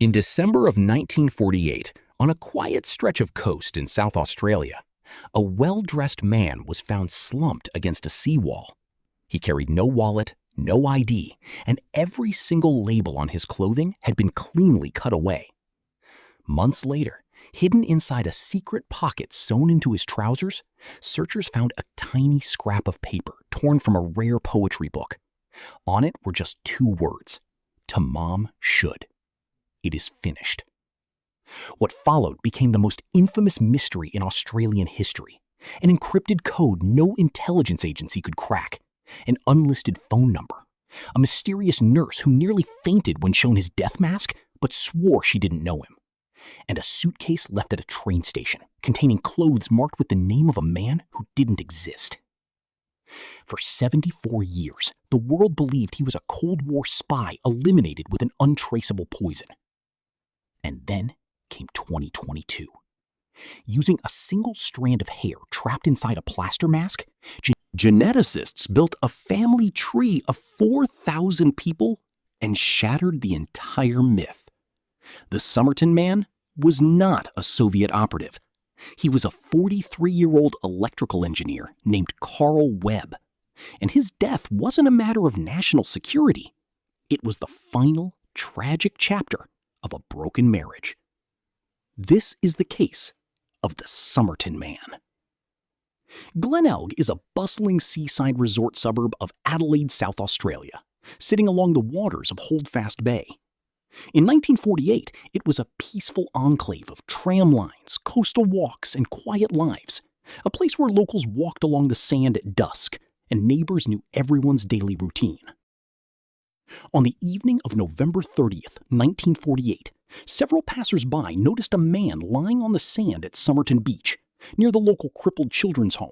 In December of 1948, on a quiet stretch of coast in South Australia, a well-dressed man was found slumped against a seawall. He carried no wallet, no ID, and every single label on his clothing had been cleanly cut away. Months later, hidden inside a secret pocket sewn into his trousers, searchers found a tiny scrap of paper torn from a rare poetry book. On it were just two words: Tamám Shud. It is finished. What followed became the most infamous mystery in Australian history. An encrypted code no intelligence agency could crack. An unlisted phone number. A mysterious nurse who nearly fainted when shown his death mask, but swore she didn't know him. And a suitcase left at a train station containing clothes marked with the name of a man who didn't exist. For 74 years, the world believed he was a Cold War spy eliminated with an untraceable poison. And then came 2022. Using a single strand of hair trapped inside a plaster mask, geneticists built a family tree of 4,000 people and shattered the entire myth. The Somerton Man was not a Soviet operative. He was a 43-year-old electrical engineer named Carl Webb, and his death wasn't a matter of national security. It was the final, tragic chapter of a broken marriage. This is the case of the Somerton Man. Glenelg is a bustling seaside resort suburb of Adelaide, South Australia, sitting along the waters of Holdfast Bay. In 1948, it was a peaceful enclave of tram lines, coastal walks, and quiet lives, a place where locals walked along the sand at dusk, and neighbors knew everyone's daily routine. On the evening of November 30th, 1948, several passers-by noticed a man lying on the sand at Somerton Beach, near the local crippled children's home.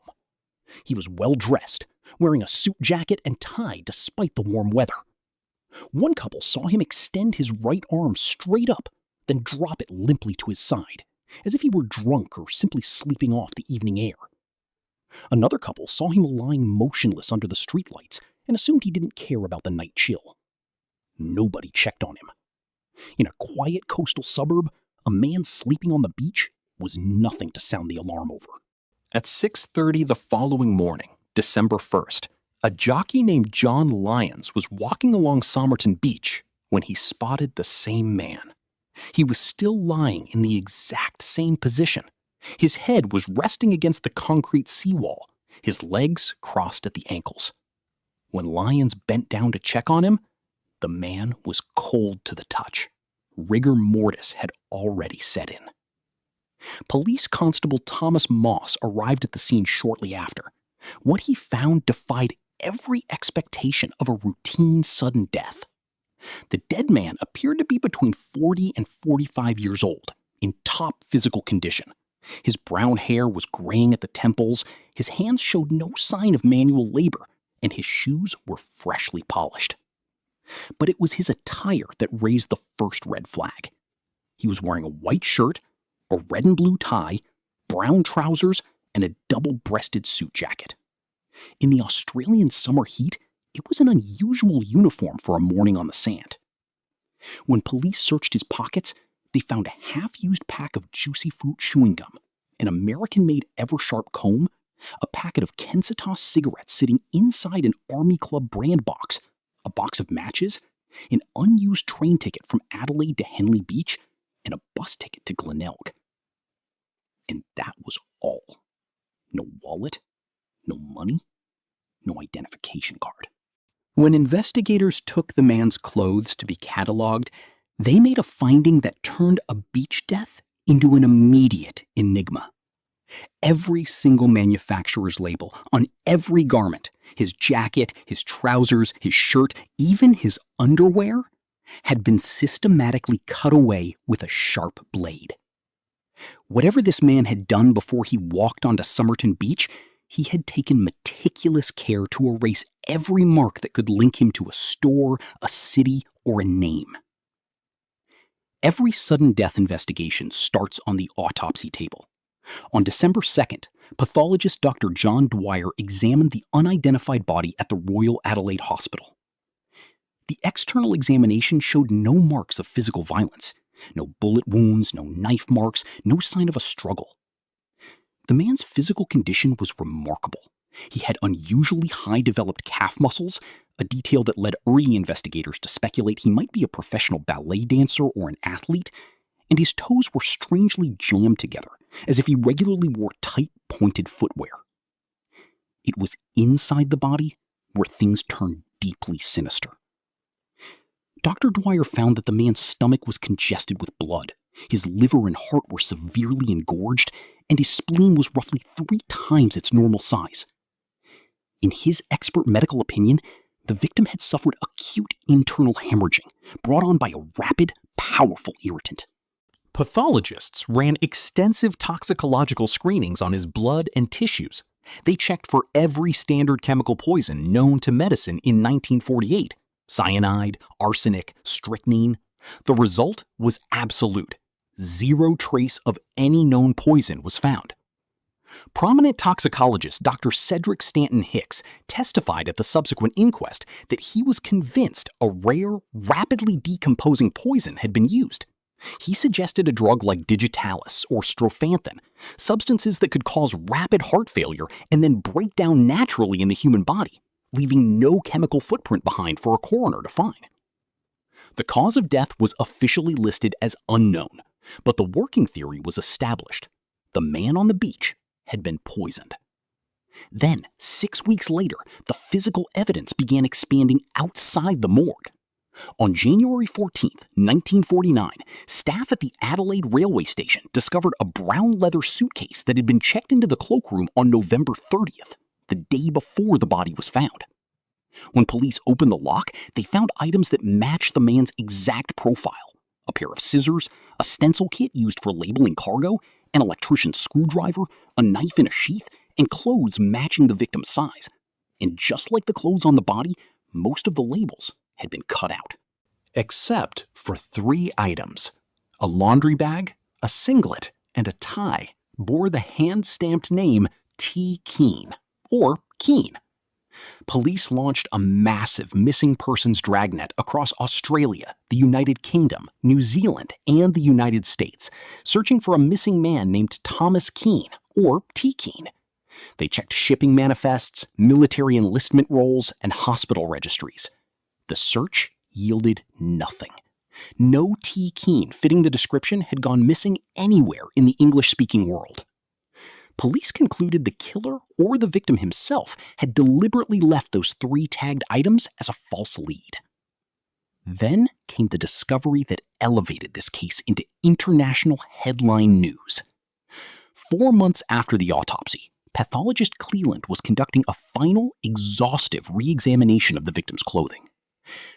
He was well-dressed, wearing a suit jacket and tie despite the warm weather. One couple saw him extend his right arm straight up, then drop it limply to his side, as if he were drunk or simply sleeping off the evening air. Another couple saw him lying motionless under the streetlights and assumed he didn't care about the night chill. Nobody checked on him. In a quiet coastal suburb, a man sleeping on the beach was nothing to sound the alarm over. At 6:30 the following morning, December 1st, a jockey named John Lyons was walking along Somerton Beach when he spotted the same man. He was still lying in the exact same position. His head was resting against the concrete seawall, his legs crossed at the ankles. When Lyons bent down to check on him, the man was cold to the touch. Rigor mortis had already set in. Police Constable Thomas Moss arrived at the scene shortly after. What he found defied every expectation of a routine sudden death. The dead man appeared to be between 40 and 45 years old, in top physical condition. His brown hair was graying at the temples, his hands showed no sign of manual labor, and his shoes were freshly polished. But it was his attire that raised the first red flag. He was wearing a white shirt, a red and blue tie, brown trousers, and a double-breasted suit jacket. In the Australian summer heat, it was an unusual uniform for a morning on the sand. When police searched his pockets, they found a half-used pack of juicy fruit chewing gum, an American-made Eversharp comb, a packet of Kensitas cigarettes sitting inside an Army Club brand box, a box of matches, an unused train ticket from Adelaide to Henley Beach, and a bus ticket to Glenelg. And that was all. No wallet, no money, no identification card. When investigators took the man's clothes to be cataloged, they made a finding that turned a beach death into an immediate enigma. Every single manufacturer's label on every garment, his jacket, his trousers, his shirt, even his underwear, had been systematically cut away with a sharp blade. Whatever this man had done before he walked onto Somerton Beach, he had taken meticulous care to erase every mark that could link him to a store, a city, or a name. Every sudden death investigation starts on the autopsy table. On December 2nd, pathologist Dr. John Dwyer examined the unidentified body at the Royal Adelaide Hospital. The external examination showed no marks of physical violence. No bullet wounds, no knife marks, no sign of a struggle. The man's physical condition was remarkable. He had unusually high-developed calf muscles, a detail that led early investigators to speculate he might be a professional ballet dancer or an athlete, and his toes were strangely jammed together, as if he regularly wore tight, pointed footwear. It was inside the body where things turned deeply sinister. Dr. Dwyer found that the man's stomach was congested with blood, his liver and heart were severely engorged, and his spleen was roughly 3 times its normal size. In his expert medical opinion, the victim had suffered acute internal hemorrhaging, brought on by a rapid, powerful irritant. Pathologists ran extensive toxicological screenings on his blood and tissues. They checked for every standard chemical poison known to medicine in 1948. Cyanide, arsenic, strychnine. The result was absolute. 0 trace of any known poison was found. Prominent toxicologist Dr. Cedric Stanton Hicks testified at the subsequent inquest that he was convinced a rare, rapidly decomposing poison had been used. He suggested a drug like digitalis or strophanthin, substances that could cause rapid heart failure and then break down naturally in the human body, leaving no chemical footprint behind for a coroner to find. The cause of death was officially listed as unknown, but the working theory was established. The man on the beach had been poisoned. Then, 6 weeks later, the physical evidence began expanding outside the morgue. On January 14, 1949, staff at the Adelaide railway station discovered a brown leather suitcase that had been checked into the cloakroom on November 30th, the day before the body was found. When police opened the lock, they found items that matched the man's exact profile: a pair of scissors, a stencil kit used for labeling cargo, an electrician's screwdriver, a knife in a sheath, and clothes matching the victim's size. And just like the clothes on the body, most of the labels had been cut out. Except for 3 items. A laundry bag, a singlet, and a tie bore the hand-stamped name T. Keene, or Keene. Police launched a massive missing persons dragnet across Australia, the United Kingdom, New Zealand, and the United States, searching for a missing man named Thomas Keene, or T. Keene. They checked shipping manifests, military enlistment rolls, and hospital registries. The search yielded nothing. No T. Keene fitting the description had gone missing anywhere in the English-speaking world. Police concluded the killer or the victim himself had deliberately left those 3 tagged items as a false lead. Then came the discovery that elevated this case into international headline news. 4 months after the autopsy, pathologist Cleland was conducting a final, exhaustive re-examination of the victim's clothing.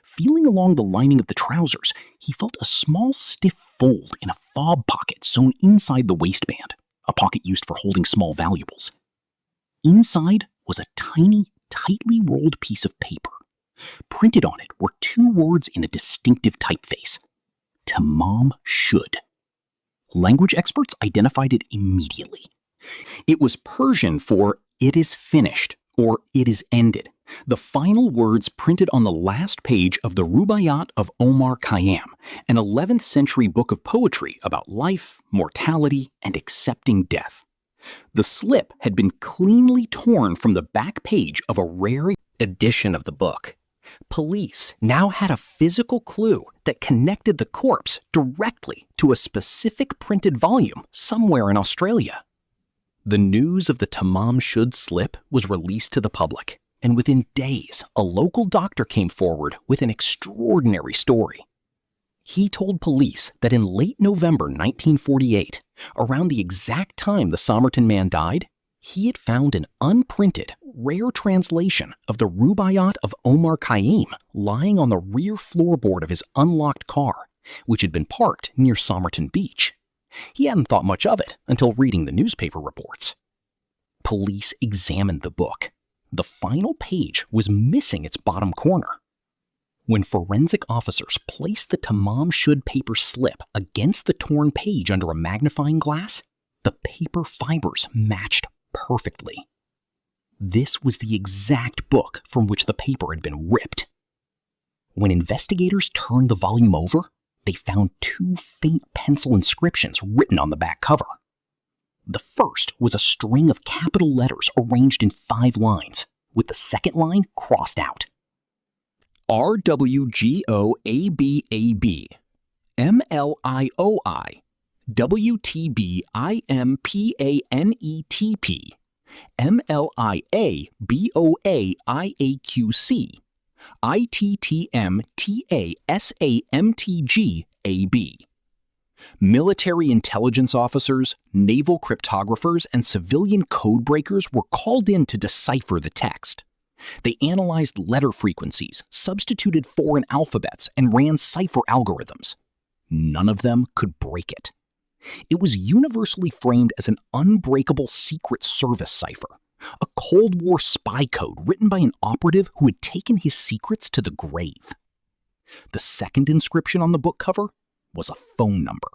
Feeling along the lining of the trousers, he felt a small, stiff fold in a fob pocket sewn inside the waistband, a pocket used for holding small valuables. Inside was a tiny, tightly rolled piece of paper. Printed on it were 2 words in a distinctive typeface: Tamám Shud. Language experts identified it immediately. It was Persian for "it is finished" or "it is ended," the final words printed on the last page of the Rubaiyat of Omar Khayyam, an 11th century book of poetry about life, mortality, and accepting death. The slip had been cleanly torn from the back page of a rare edition of the book. Police now had a physical clue that connected the corpse directly to a specific printed volume somewhere in Australia. The news of the Tamám Shud slip was released to the public, and within days, a local doctor came forward with an extraordinary story. He told police that in late November 1948, around the exact time the Somerton Man died, he had found an unprinted, rare translation of the Rubaiyat of Omar Khayyam lying on the rear floorboard of his unlocked car, which had been parked near Somerton Beach. He hadn't thought much of it until reading the newspaper reports. Police examined the book. The final page was missing its bottom corner. When forensic officers placed the Tamám Shud paper slip against the torn page under a magnifying glass, the paper fibers matched perfectly. This was the exact book from which the paper had been ripped. When investigators turned the volume over, they found two faint pencil inscriptions written on the back cover. The first was a string of capital letters arranged in 5 lines, with the second line crossed out. RWGOABAB MLIOI WTBIMPANETP MLIABOAIAQC ITTMTASAMTGAB. Military intelligence officers, naval cryptographers, and civilian code breakers were called in to decipher the text. They analyzed letter frequencies, substituted foreign alphabets, and ran cipher algorithms. None of them could break it. It was universally framed as an unbreakable Secret Service cipher, a Cold War spy code written by an operative who had taken his secrets to the grave. The second inscription on the book cover was a phone number.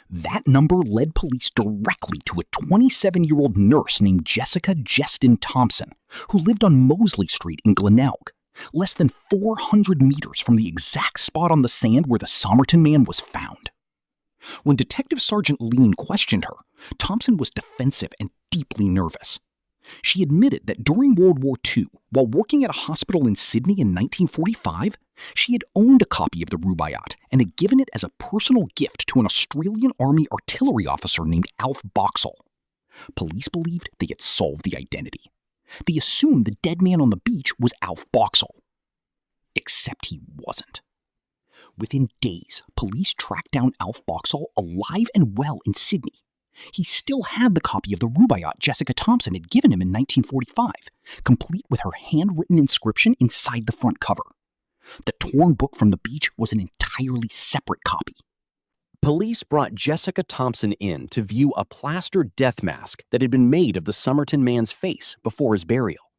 That number led police directly to a 27-year-old nurse named Jessica Jestin Thompson, who lived on Mosley Street in Glenelg, less than 400 meters from the exact spot on the sand where the Somerton Man was found. When Detective Sergeant Lean questioned her, Thompson was defensive and deeply nervous. She admitted that during World War II, while working at a hospital in Sydney in 1945, she had owned a copy of the Rubaiyat and had given it as a personal gift to an Australian Army artillery officer named Alf Boxall. Police believed they had solved the identity. They assumed the dead man on the beach was Alf Boxall. Except he wasn't. Within days, police tracked down Alf Boxall alive and well in Sydney. He still had the copy of the Rubaiyat Jessica Thompson had given him in 1945, complete with her handwritten inscription inside the front cover. The torn book from the beach was an entirely separate copy. Police brought Jessica Thompson in to view a plaster death mask that had been made of the Somerton Man's face before his burial.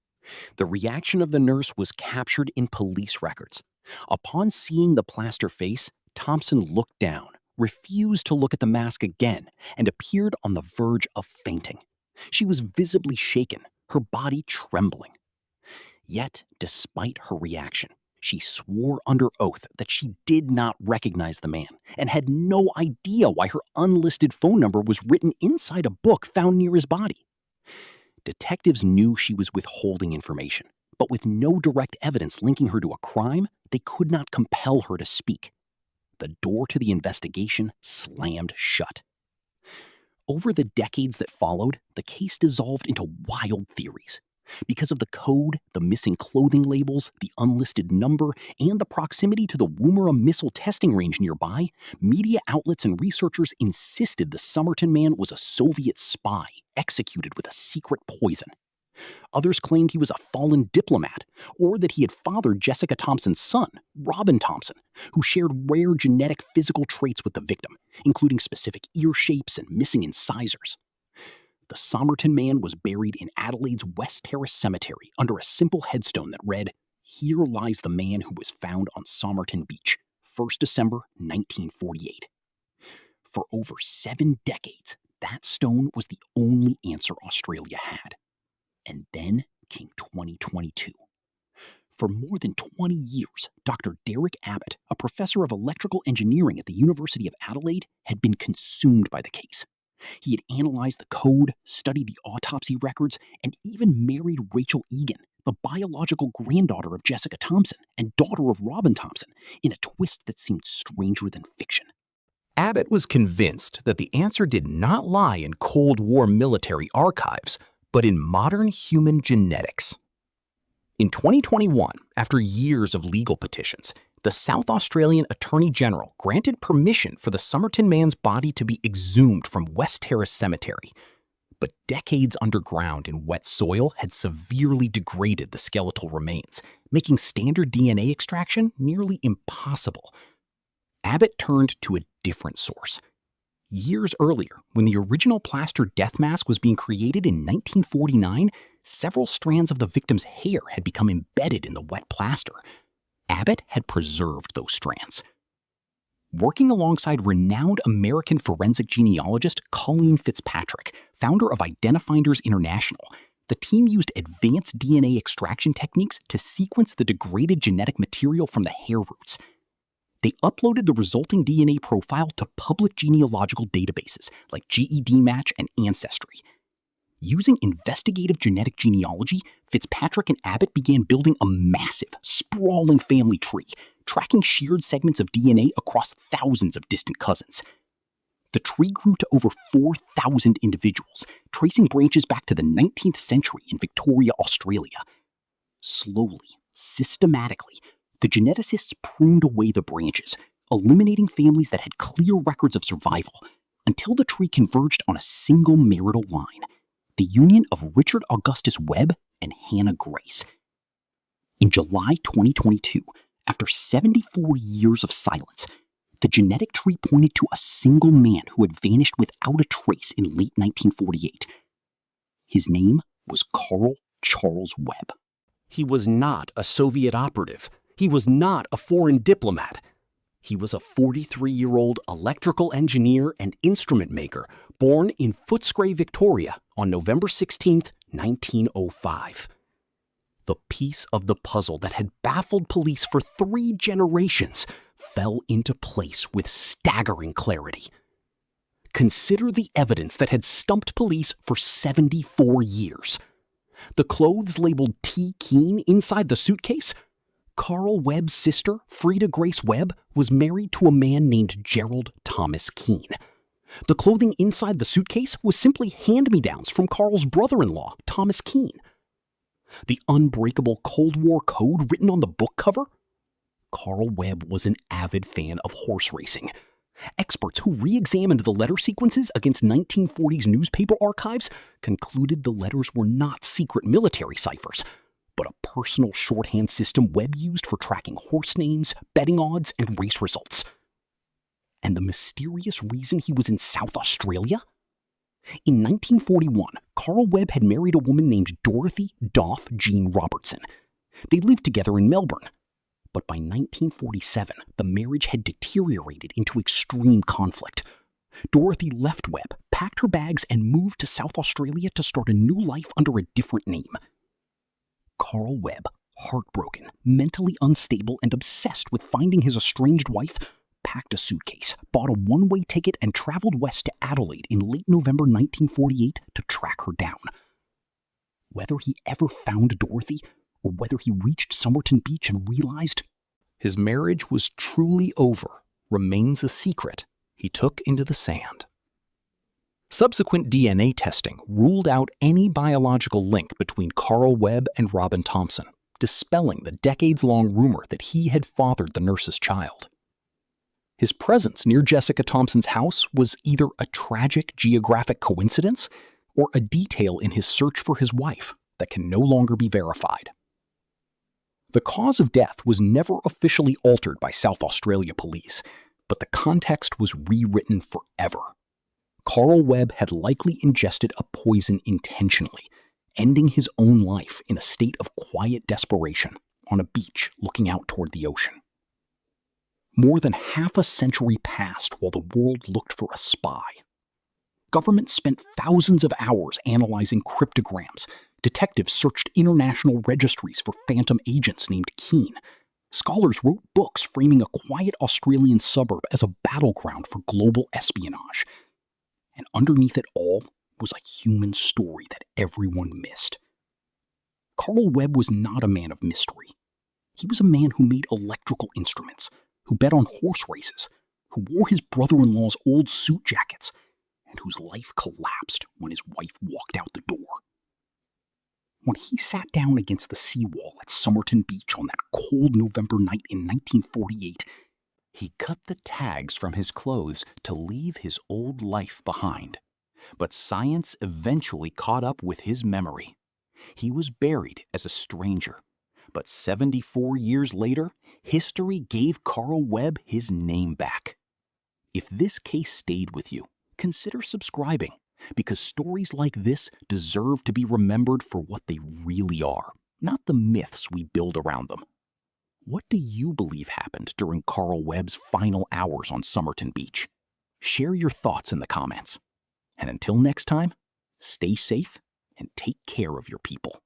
The reaction of the nurse was captured in police records. Upon seeing the plaster face, Thompson looked down, refused to look at the mask again, and appeared on the verge of fainting. She was visibly shaken, her body trembling. Yet, despite her reaction, she swore under oath that she did not recognize the man and had no idea why her unlisted phone number was written inside a book found near his body. Detectives knew she was withholding information, but with no direct evidence linking her to a crime, they could not compel her to speak. The door to the investigation slammed shut. Over the decades that followed, the case dissolved into wild theories. Because of the code, the missing clothing labels, the unlisted number, and the proximity to the Woomera missile testing range nearby, media outlets and researchers insisted the Somerton Man was a Soviet spy executed with a secret poison. Others claimed he was a fallen diplomat, or that he had fathered Jessica Thompson's son, Robin Thompson, who shared rare genetic physical traits with the victim, including specific ear shapes and missing incisors. The Somerton Man was buried in Adelaide's West Terrace Cemetery under a simple headstone that read, "Here lies the man who was found on Somerton Beach, 1st December 1948. For over 7 decades, that stone was the only answer Australia had. And then came 2022. For more than 20 years, Dr. Derek Abbott, a professor of electrical engineering at the University of Adelaide, had been consumed by the case. He had analyzed the code, studied the autopsy records, and even married Rachel Egan, the biological granddaughter of Jessica Thompson and daughter of Robin Thompson, in a twist that seemed stranger than fiction. Abbott was convinced that the answer did not lie in Cold War military archives, but in modern human genetics. In 2021, after years of legal petitions, the South Australian Attorney General granted permission for the Somerton Man's body to be exhumed from West Terrace Cemetery. But decades underground in wet soil had severely degraded the skeletal remains, making standard DNA extraction nearly impossible. Abbott turned to a different source. Years earlier, when the original plaster death mask was being created in 1949, several strands of the victim's hair had become embedded in the wet plaster. Abbott had preserved those strands. Working alongside renowned American forensic genealogist Colleen Fitzpatrick, founder of Identifinders International, the team used advanced DNA extraction techniques to sequence the degraded genetic material from the hair roots. They uploaded the resulting DNA profile to public genealogical databases like GEDmatch and Ancestry. Using investigative genetic genealogy, Fitzpatrick and Abbott began building a massive, sprawling family tree, tracking shared segments of DNA across thousands of distant cousins. The tree grew to over 4,000 individuals, tracing branches back to the 19th century in Victoria, Australia. Slowly, systematically, the geneticists pruned away the branches, eliminating families that had clear records of survival, until the tree converged on a single marital line, the union of Richard Augustus Webb and Hannah Grace. In July 2022, after 74 years of silence, the genetic tree pointed to a single man who had vanished without a trace in late 1948. His name was Carl Charles Webb. He was not a Soviet operative. He was not a foreign diplomat. He was a 43-year-old electrical engineer and instrument maker born in Footscray, Victoria on November 16, 1905. The piece of the puzzle that had baffled police for 3 generations fell into place with staggering clarity. Consider the evidence that had stumped police for 74 years. The clothes labeled T. Keene inside the suitcase? Carl Webb's sister, Frida Grace Webb, was married to a man named Gerald Thomas Keene. The clothing inside the suitcase was simply hand-me-downs from Carl's brother-in-law, Thomas Keene. The unbreakable Cold War code written on the book cover? Carl Webb was an avid fan of horse racing. Experts who re-examined the letter sequences against 1940s newspaper archives concluded the letters were not secret military ciphers, but a personal shorthand system Webb used for tracking horse names, betting odds, and race results. And the mysterious reason he was in South Australia? In 1941, Carl Webb had married a woman named Dorothy Doff Jean Robertson. They lived together in Melbourne. But by 1947, the marriage had deteriorated into extreme conflict. Dorothy left Webb, packed her bags, and moved to South Australia to start a new life under a different name. Carl Webb, heartbroken, mentally unstable, and obsessed with finding his estranged wife, packed a suitcase, bought a one-way ticket, and traveled west to Adelaide in late November 1948 to track her down. Whether he ever found Dorothy, or whether he reached Somerton Beach and realized his marriage was truly over remains a secret he took into the sand. Subsequent DNA testing ruled out any biological link between Carl Webb and Robin Thompson, dispelling the decades-long rumor that he had fathered the nurse's child. His presence near Jessica Thompson's house was either a tragic geographic coincidence or a detail in his search for his wife that can no longer be verified. The cause of death was never officially altered by South Australia police, but the context was rewritten forever. Carl Webb had likely ingested a poison intentionally, ending his own life in a state of quiet desperation on a beach looking out toward the ocean. More than half a century passed while the world looked for a spy. Governments spent thousands of hours analyzing cryptograms. Detectives searched international registries for phantom agents named Keene. Scholars wrote books framing a quiet Australian suburb as a battleground for global espionage. And underneath it all was a human story that everyone missed. Carl Webb was not a man of mystery. He was a man who made electrical instruments, who bet on horse races, who wore his brother-in-law's old suit jackets, and whose life collapsed when his wife walked out the door. When he sat down against the seawall at Somerton Beach on that cold November night in 1948, he cut the tags from his clothes to leave his old life behind. But science eventually caught up with his memory. He was buried as a stranger. But 74 years later, history gave Carl Webb his name back. If this case stayed with you, consider subscribing, because stories like this deserve to be remembered for what they really are, not the myths we build around them. What do you believe happened during Carl Webb's final hours on Somerton Beach? Share your thoughts in the comments. And until next time, stay safe and take care of your people.